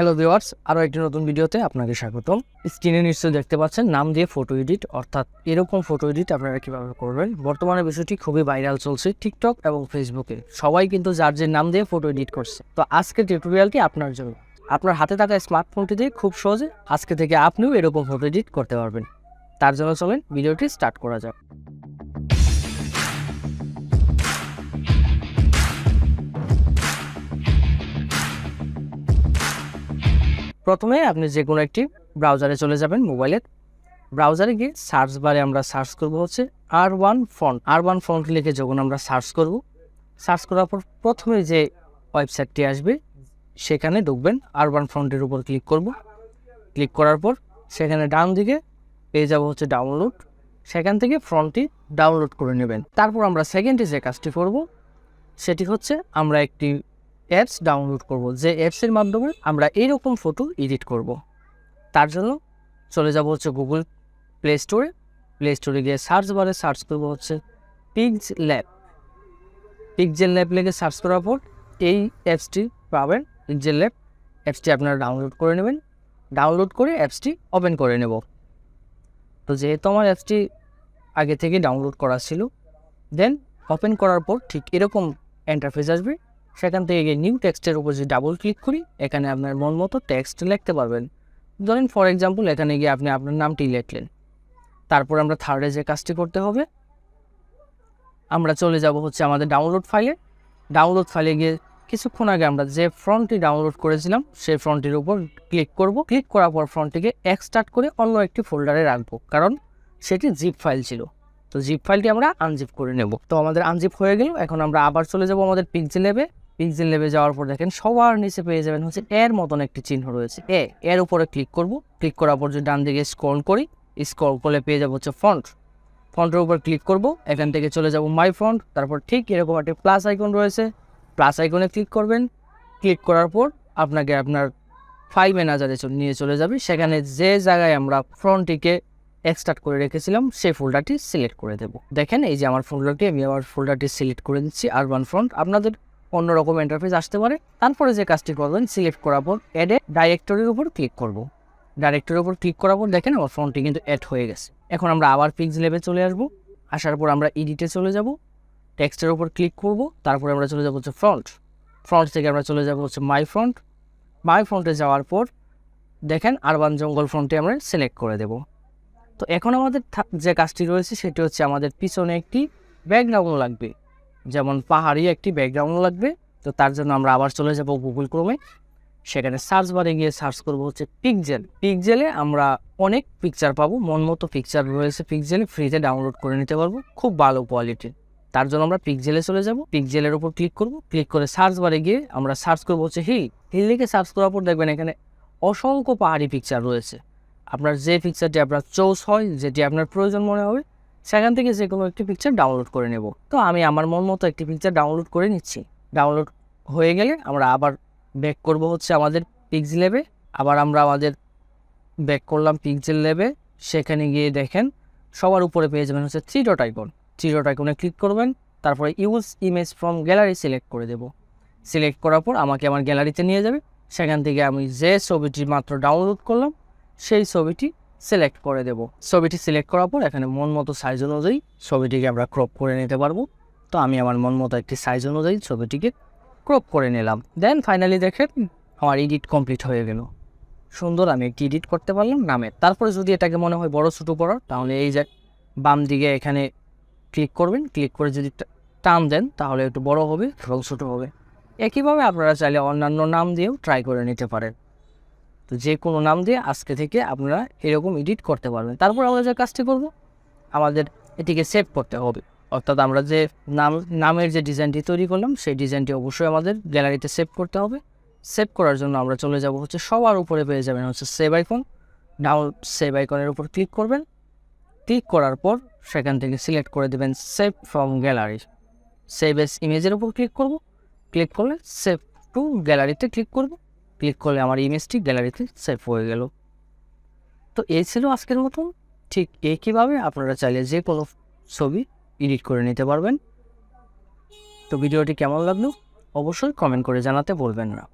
Hello viewers, আরও একটি নতুন ভিডিওতে আপনাকে স্বাগতম। স্ক্রিনে নিশ্চয়ই দেখতে পাচ্ছেন নাম দিয়ে ফটো এডিট, অর্থাৎ এরকম ফটো এডিট আপনারা কীভাবে করবেন। বর্তমানে বিষয়টি খুবই ভাইরাল চলছে টিকটক এবং ফেসবুকে। সবাই কিন্তু যার যে নাম দিয়ে ফটো এডিট করছে। তো আজকের টিউটোরিয়ালটি আপনার জন্য। আপনার হাতে থাকা স্মার্টফোনটি দিয়ে খুব সহজে আজকে থেকে আপনিও এরকম ফটো এডিট করতে পারবেন। তার জন্য চলেন ভিডিওটি স্টার্ট করা যাক। প্রথমে আপনি যে কোনো একটি ব্রাউজারে চলে যাবেন। মোবাইলের ব্রাউজারে গিয়ে সার্চ বারে আমরা সার্চ করব হচ্ছে R1 ফন্ট লিখে যখন আমরা সার্চ করব, সার্চ করার পর প্রথমে যে ওয়েবসাইটটি আসবে সেখানে ঢুকবেন। R1 ফন্টের উপর ক্লিক করব। ক্লিক করার পর সেখানে ডান দিকে পেয়ে যাব হচ্ছে ডাউনলোড। সেখান থেকে ফন্টটি ডাউনলোড করে নেবেন। তারপর আমরা সেকেন্ডে যে কাজটি করব সেটি হচ্ছে আমরা একটি অ্যাপস ডাউনলোড করব, যে অ্যাপসের মাধ্যমে আমরা এইরকম ফটো এডিট করব। তার জন্য চলে যাব হচ্ছে গুগল প্লে স্টোরে গিয়ে সার্চ বারে সার্চ করব হচ্ছে পিক্সেল ল্যাব লিখে সার্চ করার পর এই অ্যাপসটি পাবেন। পিক্সেল ল্যাব অ্যাপসটি আপনারা ডাউনলোড করে নেবেন। ডাউনলোড করে অ্যাপসটি ওপেন করে নেব। তো যেহেতু আমার অ্যাপসটি আগে থেকে ডাউনলোড করা ছিল, দেন ওপেন করার পর ঠিক এরকম ইন্টারফেস আসবে। সেখান থেকে গিয়ে নিউ টেক্সটের উপর যে ডাবল ক্লিক করি, এখানে আপনার মন মতো টেক্সট লিখতে পারবেন। ধরেন ফর এক্সাম্পল এখানে গিয়ে আপনি আপনার নামটি লিখলেন। তারপর আমরা থার্ডে যে কাজটি করতে হবে, আমরা চলে যাব হচ্ছে আমাদের ডাউনলোড ফাইলে গিয়ে কিছুক্ষণ আগে আমরা যে ফন্টটি ডাউনলোড করেছিলাম সেই ফন্টটির উপর ক্লিক করব। ক্লিক করার পর ফন্টটিকে এক্সট্রাক্ট করে অন্য একটি ফোল্ডারে রাখবো, কারণ সেটি জিপ ফাইল ছিল। তো জিপ ফাইলটি আমরা আনজিপ করে নেব। তো আমাদের আনজিপ হয়ে গেল। এখন আমরা আবার চলে যাব আমাদের পিক্সেল ল্যাবে যাওয়ার পর দেখেন সবার নিচে পেয়ে যাবেন হচ্ছে এর মতন একটি চিহ্ন রয়েছে। এর উপরে ক্লিক করব। ক্লিক করার পর যে ডান দিকে স্ক্রল করি, স্ক্রল করলে পেয়ে যাব হচ্ছে ফন্টের উপর ক্লিক করব। এখান থেকে চলে যাব মাই ফন্ট। তারপর ঠিক এরকম একটি প্লাস আইকন রয়েছে, প্লাস আইকনে ক্লিক করবেন। ক্লিক করার পর আপনাকে আপনার ফাইল ম্যানেজারে নিয়ে চলে যাবে। সেখানে যে জায়গায় আমরা ফন্টটিকে এক্সট্রাক্ট করে রেখেছিলাম সেই ফোল্ডারটি সিলেক্ট করে দেব। দেখেন এই যে আমার ফোল্ডারটি সিলেক্ট করে দিচ্ছি R1 ফন্ট। আপনাদের অন্যরকম ইন্টারফেস আসতে পারে। তারপরে যে কাজটি করবেন, সিলেক্ট করার পর অ্যাড ডাইরেক্টরির উপর ক্লিক করব। ডাইরেক্টরির উপর ক্লিক করার পর দেখেন আমার ফন্টটি কিন্তু অ্যাড হয়ে গেছে। এখন আমরা আবার পিক্সেল ল্যাবে চলে আসব। আসার পর আমরা এডিটে চলে যাব, টেক্সটের উপর ক্লিক করব। তারপরে আমরা চলে যাব হচ্ছে ফ্রন্ট থেকে আমরা চলে যাব হচ্ছে মাই ফন্টে যাওয়ার পর দেখেন R1 জঙ্গল ফন্টে আমরা সিলেক্ট করে দেব। তো এখন আমাদের যে কাজটি রয়েছে সেটি হচ্ছে আমাদের পিছনে একটি ব্যাকগ্রাউন্ড লাগবে, যেমন পাহাড়ি একটি ব্যাকগ্রাউন্ড লাগবে। তো তার জন্য আমরা আবার চলে যাব গুগল ক্রোমে। সেখানে সার্চ বারে গিয়ে সার্চ করব হচ্ছে পিক্সেলে আমরা অনেক পিকচার পাবো। মন মতো পিকচার রয়েছে পিক্সেলে, ফ্রিতে ডাউনলোড করে নিতে পারবো, খুব ভালো কোয়ালিটির। তার জন্য আমরা পিক্সেলে চলে যাব। পিক্সেলের উপর ক্লিক করব। ক্লিক করে সার্চ বারে গিয়ে আমরা সার্চ করব হচ্ছে হিল লিখে সার্চ করার পর দেখবেন এখানে অসংখ্য পাহাড়ি পিকচার রয়েছে। আপনার যে পিকচারটি আপনার চয়েস হয়, যেটি আপনার প্রয়োজন মনে হবে, সেখান থেকে যে কোনো একটি পিকচার ডাউনলোড করে নেব। তো আমি আমার মন মতো একটি পিকচার ডাউনলোড করে নিচ্ছি। ডাউনলোড হয়ে গেলে আমরা আবার ব্যাক করব হচ্ছে আমাদের পিক্সেল ল্যাবে। আবার আমরা ব্যাক করলাম পিক্সেল ল্যাবে। সেখানে গিয়ে দেখেন সবার উপরে পেয়ে যাবেন হচ্ছে থ্রি ডট আইকনে ক্লিক করবেন। তারপরে use image from gallery select করে দেব। সিলেক্ট করার পর আমাকে আমার গ্যালারিতে নিয়ে যাবে। সেখান থেকে আমি যে ছবিটি মাত্র ডাউনলোড করলাম সেই ছবিটি সিলেক্ট করে দেব। ছবিটি সিলেক্ট করার পর এখানে মন মতো সাইজ অনুযায়ী ছবিটিকে আমরা ক্রপ করে নিতে পারবো। তো আমি আমার মন মতো একটি সাইজ অনুযায়ী ছবিটিকে ক্রপ করে নিলাম। দেন ফাইনালি দেখেন আমার এডিট কমপ্লিট হয়ে গেল। সুন্দর আমি একটি এডিট করতে পারলাম নামের। তারপরে যদি এটাকে মনে হয় বড় ছোটো করার, তাহলে এই যে বাম দিকে এখানে ক্লিক করবেন। ক্লিক করে যদি টান দেন তাহলে একটু বড় হবে এবং ছোটো হবে। একইভাবে আপনারা চাইলে অন্যান্য নাম দিয়েও ট্রাই করে নিতে পারেন। তো যে কোনো নাম দিয়ে আজকে থেকে আপনারা এরকম এডিট করতে পারবেন। তারপর আমরা যে কাজটি করব, আমাদের এটিকে সেভ করতে হবে। অর্থাৎ আমরা যে নামের যে ডিজাইনটি তৈরি করলাম সেই ডিজাইনটি অবশ্যই আমাদের গ্যালারিতে সেভ করতে হবে। সেভ করার জন্য আমরা চলে যাব হচ্ছে সবার উপরে পেয়ে যাবেন হচ্ছে সেভ আইকনের উপর ক্লিক করবেন। ক্লিক করার পর সেখান থেকে সিলেক্ট করে দেবেন save from gallery. Save S ইমেজের উপর ক্লিক করব। ক্লিক করলে সেভ টু গ্যালারিতে ক্লিক করব। ক্লিক করলে আমার ইমেজটি গ্যালারিতে সেভ হয়ে গেল। তো এই ছিল আজকের মতন। ঠিক একইভাবে আপনারা চাইলে যে কোনো ছবি এডিট করে নিতে পারবেন। তো ভিডিওটি কেমন লাগলো অবশ্যই কমেন্ট করে জানাতে বলবেন না।